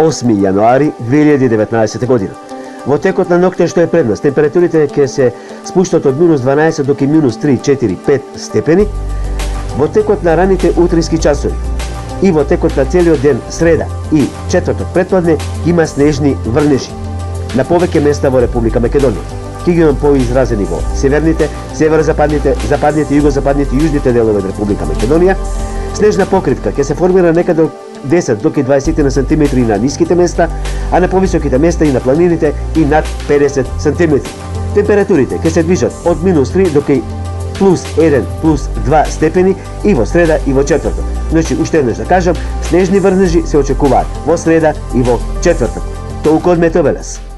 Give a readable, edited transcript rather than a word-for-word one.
8 јануари 2019 година. Во текот на ноќта што е пред нас, температурите ќе се спуштат од минус 12 до минус 3, 4, 5 степени. Во текот на раните утрински часови и во текот на целиот ден среда и четврток предпладне има снежни врнежи на повеќе места во Република Македонија. Ќе ги имам поизразени во северните, северозападните, западните, југозападните и јужните делови од Република Македонија. Снежна покривка ќе се формира некаде од 10 до 20 на сантиметри на ниските места, а на повисоките места и на планините и над 50 сантиметри. Температурите ќе се движат од минус 3 до плюс 1, плюс 2 степени и во среда и во четврток. Значи, уште еднаш да кажам, снежни врнежи се очекуваат во среда и во четврток. Толку од Метеобелес.